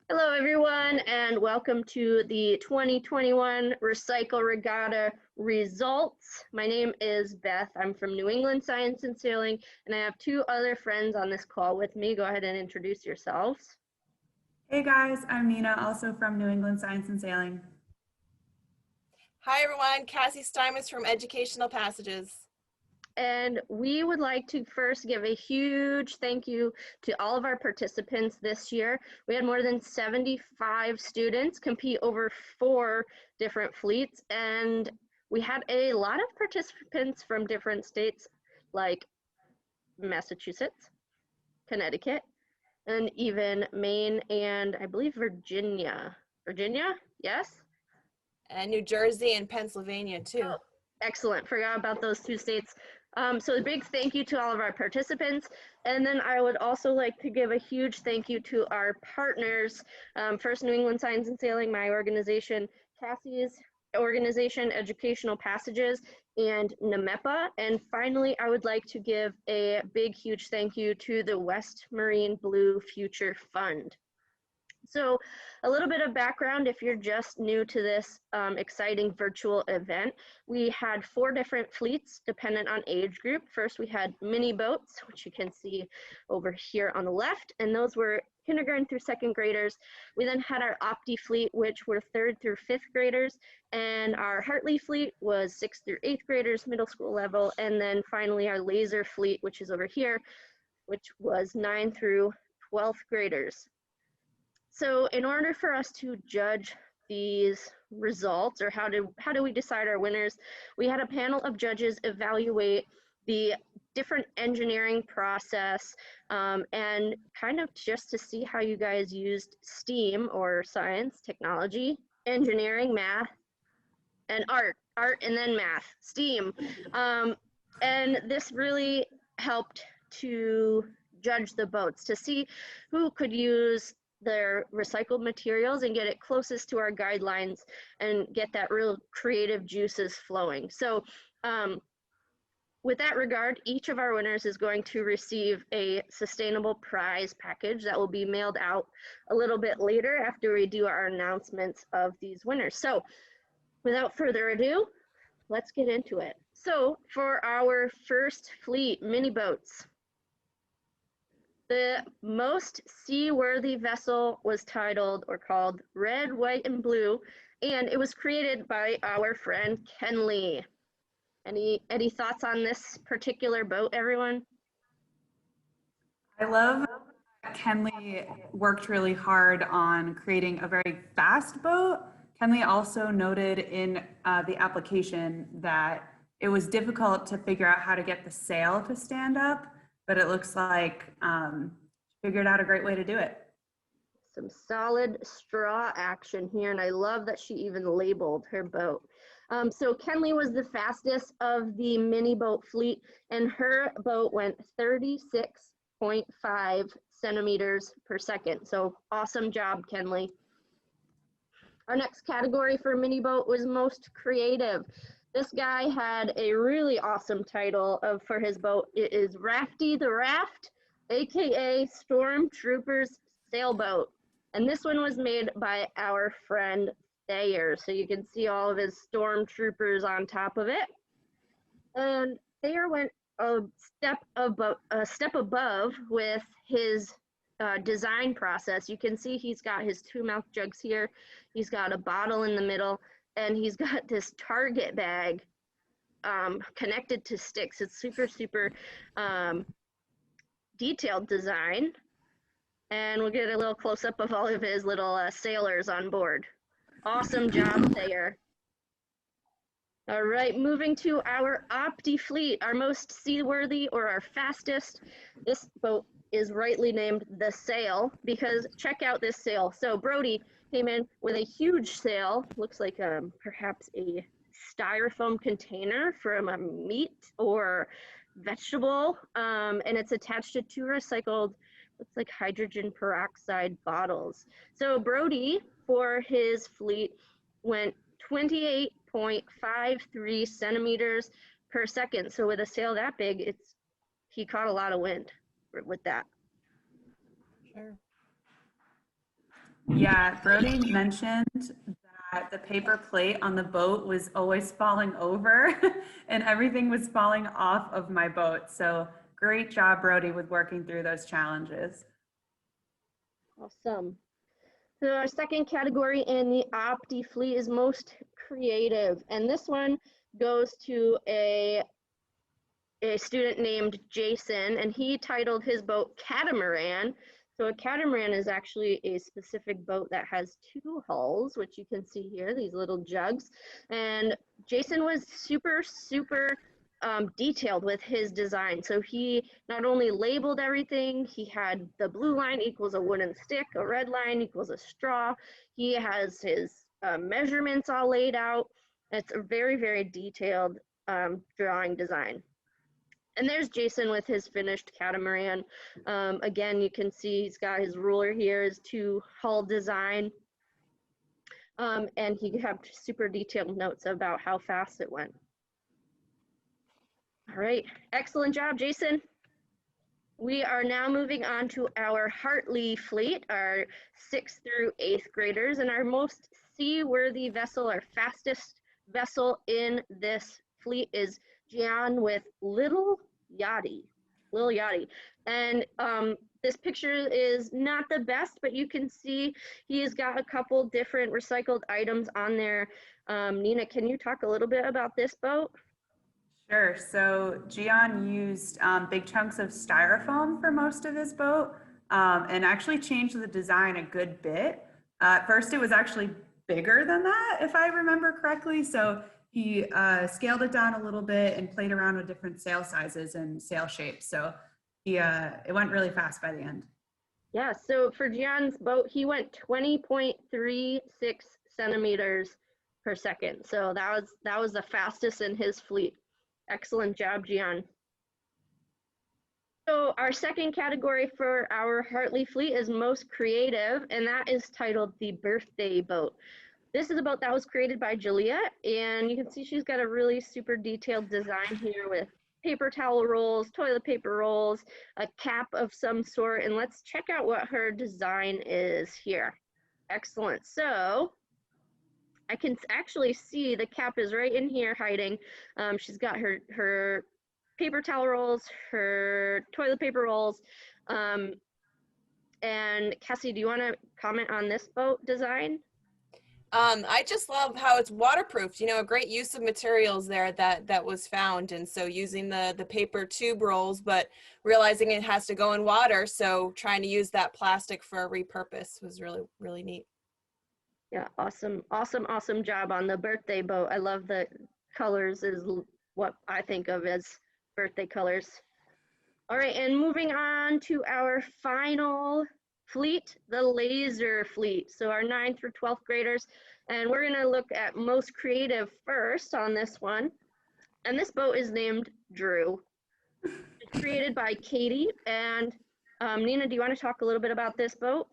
Hello, everyone, and welcome to the 2021 Recycle Regatta results. My name is Beth. I'm from New England Science and Sailing, and I have two other friends on this call with me. Go ahead and introduce yourselves. Hey guys, I'm Nina, also from New England Science and Sailing. Hi everyone, Cassie Steinmetz from Educational Passages. And we would like to first give a huge thank you to all of our participants this year. We had more than 75 students compete over 4 different fleets, and we had a lot of participants from different states like Massachusetts, Connecticut, and even Maine and I believe Virginia. Virginia? Yes? And New Jersey and Pennsylvania too. Oh, excellent. Forgot about those 2 states. So a big thank you to all of our participants. And then I would also like to give a huge thank you to our partners. First, New England Science and Sailing, my organization, Cassie's organization, Educational Passages, and NAMEPA. And finally, I would like to give a big, huge thank you to the West Marine BlueFuture Fund. So a little bit of background if you're just new to this exciting virtual event. We had 4 different fleets dependent on age group. First we had mini boats, which you can see over here on the left, and those were kindergarten through 2nd graders. We then had our Opti fleet, which were 3rd through 5th graders, and our Hartley fleet was 6th through 8th graders, middle school level, and then finally our Laser fleet, which is over here, which was 9th through 12th graders. So in order for us to judge these results, or how do we decide our winners, we had a panel of judges evaluate the different engineering process and kind of just to see how you guys used STEAM, or science, technology, engineering, math, and art and then math, STEAM. And this really helped to judge the boats, to see who could use their recycled materials and get it closest to our guidelines and get that real creative juices flowing. So with that regard, each of our winners is going to receive a sustainable prize package that will be mailed out a little bit later after we do our announcements of these winners. So without further ado, let's get into it. So for our first fleet, mini boats, the most seaworthy vessel was titled or called Red, White, and Blue, and it was created by our friend Kenley. Any thoughts on this particular boat, everyone? I love that Kenley worked really hard on creating a very fast boat. Kenley also noted in the application that it was difficult to figure out how to get the sail to stand up, but it looks like figured out a great way to do it. Some solid straw action here, and I love that she even labeled her boat. So Kenley was the fastest of the mini boat fleet, and her boat went 36.5 centimeters per second. So awesome job, Kenley. Our next category for mini boat was most creative. This guy had a really awesome title for his boat. It is Rafty the Raft, aka Stormtroopers Sailboat. And this one was made by our friend Thayer. So you can see all of his stormtroopers on top of it. And Thayer went a step above with his design process. You can see he's got his 2 mouth jugs here. He's got a bottle in the middle, and he's got this target bag connected to sticks. It's super detailed design. And we'll get a little close up of all of his little sailors on board. Awesome job there. All right, moving to our Opti fleet, our most seaworthy or our fastest. This boat is rightly named the Sail because check out this sail. So Brody came in with a huge sail, looks like perhaps a styrofoam container from a meat or vegetable, and it's attached to 2 recycled, looks like hydrogen peroxide bottles. So Brody, for his fleet, went 28.53 centimeters per second. So with a sail that big, he caught a lot of wind with that. Sure. Yeah, Brody mentioned that the paper plate on the boat was always falling over and everything was falling off of my boat. So great job, Brody, with working through those challenges. Awesome. So our second category in the Opti fleet is most creative, and this one goes to a student named Jason, and he titled his boat Catamaran. So a catamaran is actually a specific boat that has two hulls, which you can see here, these little jugs. And Jason was super detailed with his design. So he not only labeled everything, he had the blue line equals a wooden stick, a red line equals a straw. He has his measurements all laid out. It's a very detailed drawing design. And there's Jason with his finished catamaran. Again, you can see he's got his ruler here, his two hull design. And he had super detailed notes about how fast it went. All right, excellent job, Jason. We are now moving on to our Hartley fleet, our 6th through 8th graders, and our most seaworthy vessel, our fastest vessel in this fleet is Gian with Little Yachty. And this picture is not the best, but you can see he has got a couple different recycled items on there. Nina, can you talk a little bit about this boat? Sure. So Gian used big chunks of styrofoam for most of his boat and actually changed the design a good bit. At first, it was actually bigger than that, if I remember correctly. So he scaled it down a little bit and played around with different sail sizes and sail shapes. So it went really fast by the end. Yeah, so for Gian's boat, he went 20.36 centimeters per second. So that was the fastest in his fleet. Excellent job, Gian. So our second category for our Hartley fleet is most creative, and that is titled the birthday boat. This is a boat that was created by Juliet, and you can see she's got a really super detailed design here with paper towel rolls, toilet paper rolls, a cap of some sort, and let's check out what her design is here. Excellent. So I can actually see the cap is right in here hiding. She's got her paper towel rolls, her toilet paper rolls. And Cassie, do you want to comment on this boat design? I just love how it's waterproofed, a great use of materials there that was found. And so using the paper tube rolls, but realizing it has to go in water. So trying to use that plastic for a repurpose was really neat. Yeah, awesome job on the birthday boat. I love the colors is what I think of as birthday colors. All right, and moving on to our final fleet, the laser fleet. So our 9th through 12th graders, and we're gonna look at most creative first on this one. And this boat is named Drew. It's created by Katie. And Nina, do you want to talk a little bit about this boat?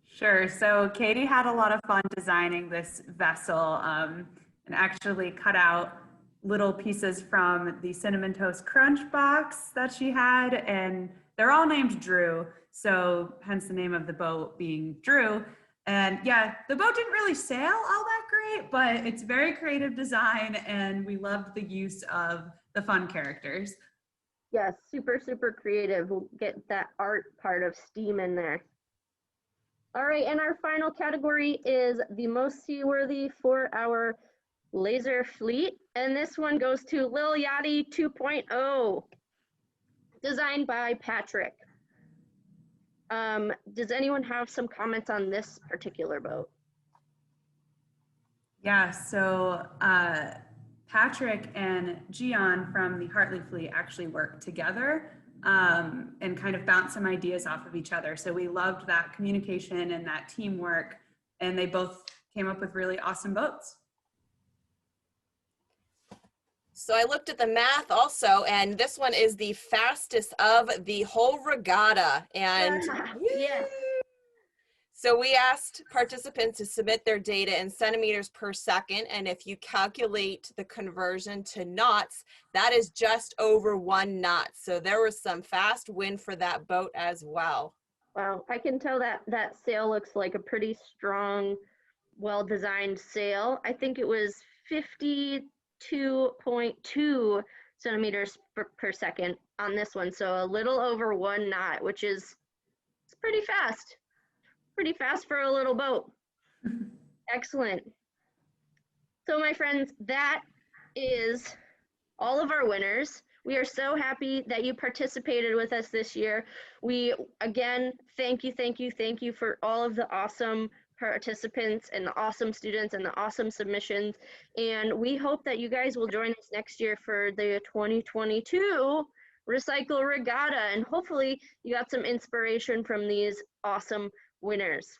Sure. So Katie had a lot of fun designing this vessel and actually cut out little pieces from the Cinnamon Toast Crunch box that she had, and they're all named Drew. So hence the name of the boat being Drew. And yeah, the boat didn't really sail all that great, but it's very creative design, and we loved the use of the fun characters. Yes, super creative. We'll get that art part of STEAM in there. All right, and our final category is the most seaworthy for our laser fleet. And this one goes to Lil Yachty 2.0, designed by Patrick. Does anyone have some comments on this particular boat? Yeah, so Patrick and Gian from the Hartley fleet actually worked together and kind of bounce some ideas off of each other. So we loved that communication and that teamwork, and they both came up with really awesome boats. So I looked at the math also, and this one is the fastest of the whole regatta. And yeah. So we asked participants to submit their data in centimeters per second, and if you calculate the conversion to knots, that is just over 1 knot. So there was some fast wind for that boat as well. Wow, I can tell that that sail looks like a pretty strong, well-designed sail. I think it was 52.2 centimeters per second on this one, so a little over 1 knot, which is it's pretty fast for a little boat. Excellent. So my friends, that is all of our winners. We are so happy that you participated with us this year. We, again, thank you, thank you, thank you for all of the awesome participants and the awesome students and the awesome submissions. And we hope that you guys will join us next year for the 2022 Recycle Regatta. And hopefully you got some inspiration from these awesome winners.